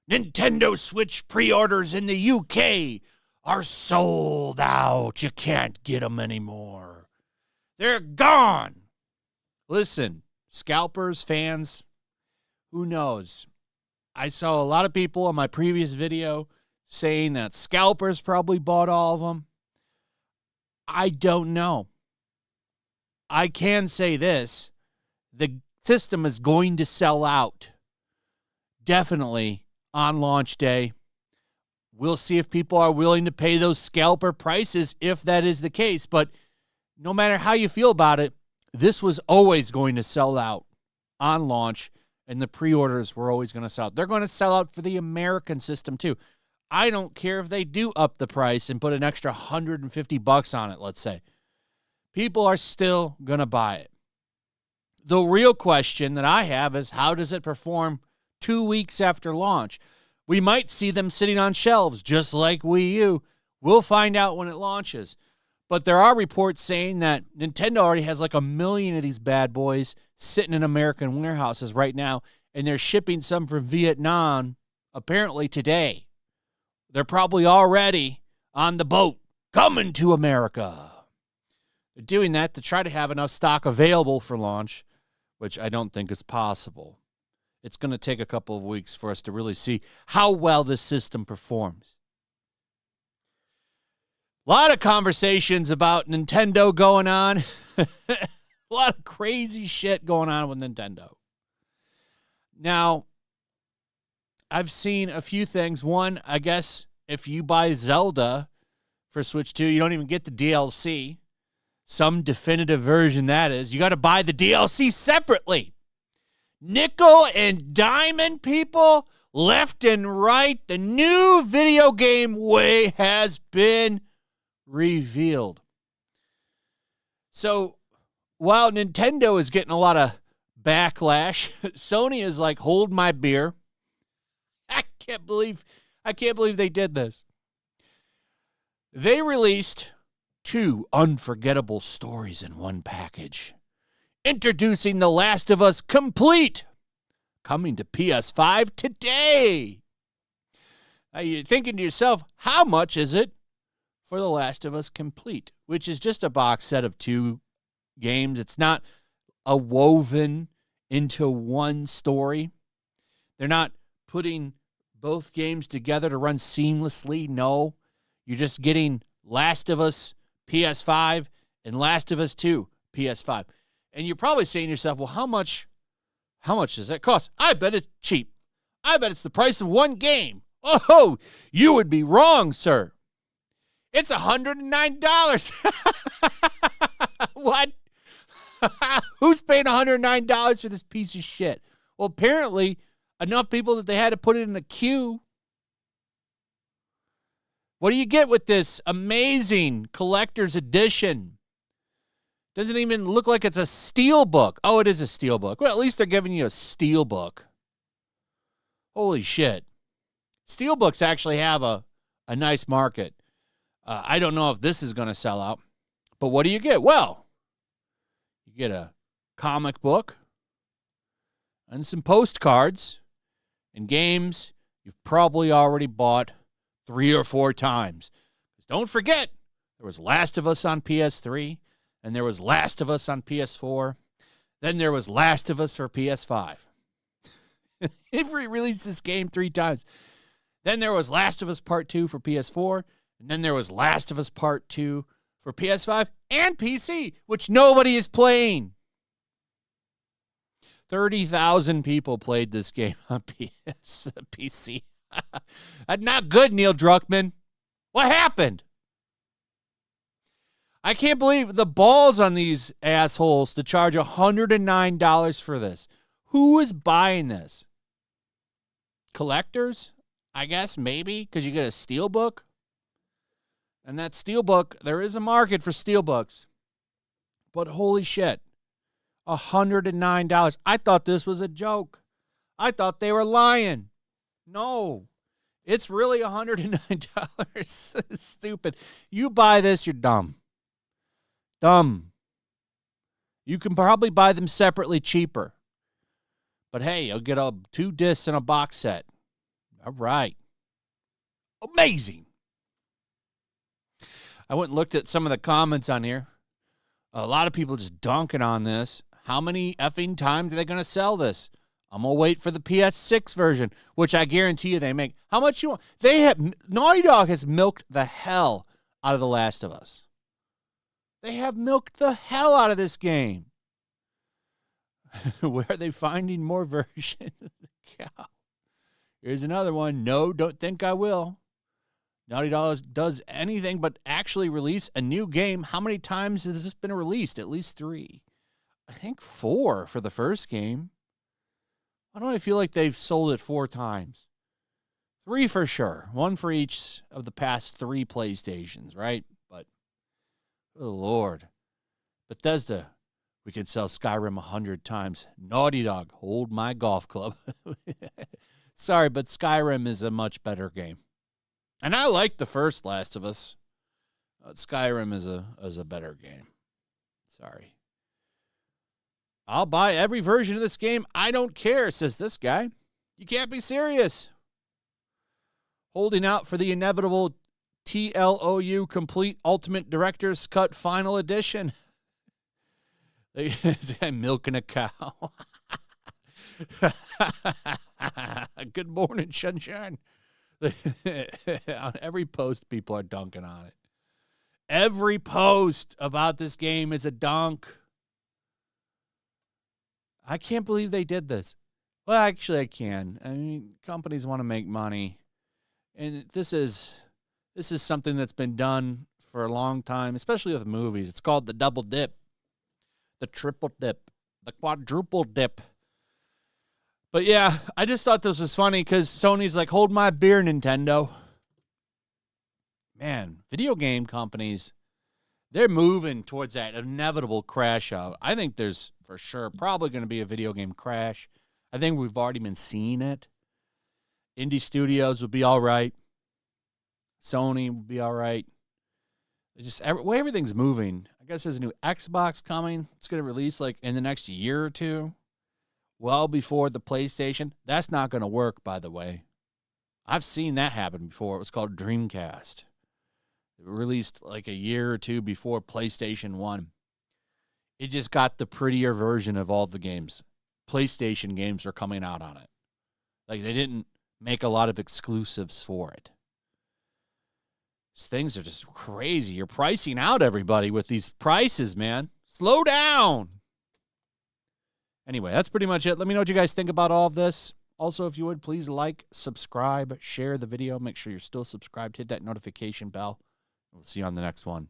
Nintendo Switch pre-orders in the UK are sold out. You can't get them anymore. They're gone. Listen, scalpers, fans, who knows? I saw a lot of people on my previous video saying that scalpers probably bought all of them. I don't know. I can say this. The system is going to sell out. Definitely on launch day. We'll see if people are willing to pay those scalper prices if that is the case. But no matter how you feel about it, this was always going to sell out on launch, and the pre-orders were always going to sell out. They're going to sell out for the American system too. I don't care if they do up the price and put an extra $150 on it, let's say. People are still going to buy it. The real question that I have is, how does it perform 2 weeks after launch? We might see them sitting on shelves just like Wii U. We'll find out when it launches. But there are reports saying that Nintendo already has like 1 million of these bad boys sitting in American warehouses right now, and they're shipping some from Vietnam apparently today. They're probably already on the boat coming to America. They're doing that to try to have enough stock available for launch, which I don't think is possible. It's going to take a couple of weeks for us to really see how well this system performs. A lot of conversations about Nintendo going on. A lot of crazy shit going on with Nintendo. Now, I've seen a few things. One, I guess if you buy Zelda for Switch 2, you don't even get the DLC. Some definitive version, that is. You got to buy the DLC separately. Nickel and diamond, people, left and right. The new video game way has been revealed. So while Nintendo is getting a lot of backlash, Sony is like, hold my beer. I can't believe they did this. They released 2 unforgettable stories in one package. Introducing The Last of Us Complete, coming to PS5 today. Now you're thinking to yourself, how much is it for The Last of Us Complete? Which is just a box set of 2 games. It's not a woven into one story. They're not putting both games together to run seamlessly. No, you're just getting Last of Us PS5 and Last of Us 2 PS5. And you're probably saying to yourself, well, how much does that cost? I bet it's cheap. I bet it's the price of one game. Oh, you would be wrong, sir. It's $109. What? Who's paying $109 for this piece of shit? Well, apparently, enough people that they had to put it in a queue. What do you get with this amazing collector's edition? Doesn't even look like it's a steel book. Oh, it is a steel book. Well, at least they're giving you a steel book. Holy shit. Steel books actually have a nice market. I don't know if this is going to sell out. But what do you get? Well, you get a comic book and some postcards and games you've probably already bought 3 or 4 times. Don't forget, there was Last of Us on PS3. And there was Last of Us on PS4. Then there was Last of Us for PS5. It released this game 3 times. Then there was Last of Us Part 2 for PS4. And then there was Last of Us Part 2 for PS5 and PC, which nobody is playing. 30,000 people played this game on PC. That's not good, Neil Druckmann. What happened? I can't believe the balls on these assholes to charge $109 for this. Who is buying this? Collectors? I guess, maybe, because you get a steelbook. And that steelbook, there is a market for steelbooks. But holy shit, $109. I thought this was a joke. I thought they were lying. No, it's really $109. Stupid. You buy this, you're dumb. Dumb. You can probably buy them separately cheaper. But hey, you'll get 2 discs and a box set. All right. Amazing. I went and looked at some of the comments on here. A lot of people just dunking on this. How many effing times are they going to sell this? I'm going to wait for the PS6 version, which I guarantee you they make. How much you want? Naughty Dog has milked the hell out of The Last of Us. They have milked the hell out of this game. Where are they finding more versions of the cow? Here's another one. No, don't think I will. Naughty Dog does anything but actually release a new game. How many times has this been released? At least 3. I think 4 for the first game. Why do I feel like they've sold it 4 times? 3 for sure. 1 for each of the past 3 PlayStations, right? But, oh Lord. Bethesda, we could sell Skyrim 100 times. Naughty Dog, hold my golf club. Sorry, but Skyrim is a much better game. And I like the first Last of Us. Skyrim is a better game. Sorry. I'll buy every version of this game. I don't care, says this guy. You can't be serious. Holding out for the inevitable TLOU Complete Ultimate Director's Cut Final Edition. I'm milking a cow. Good morning, sunshine. On every post, people are dunking on it. Every post about this game is a dunk. I can't believe they did this. Well, actually, I can. I mean, companies want to make money. And this is something that's been done for a long time, especially with movies. It's called the double dip, the triple dip, the quadruple dip. But yeah, I just thought this was funny because Sony's like, hold my beer, Nintendo. Man, video game companies, they're moving towards that inevitable crash out. I think there's for sure probably going to be a video game crash. I think we've already been seeing it. Indie studios would be all right. Sony would be all right. Way everything's moving. I guess there's a new Xbox coming. It's going to release like in the next year or 2. Well before the PlayStation. That's not going to work, by the way. I've seen that happen before. It was called Dreamcast. It released like a year or 2 before PlayStation 1. It just got the prettier version of all the games. PlayStation games are coming out on it. Like, they didn't make a lot of exclusives for it. These things are just crazy. You're pricing out everybody with these prices, man. Slow down. Anyway, that's pretty much it. Let me know what you guys think about all of this. Also, if you would, please like, subscribe, share the video. Make sure you're still subscribed. Hit that notification bell. We'll see you on the next one.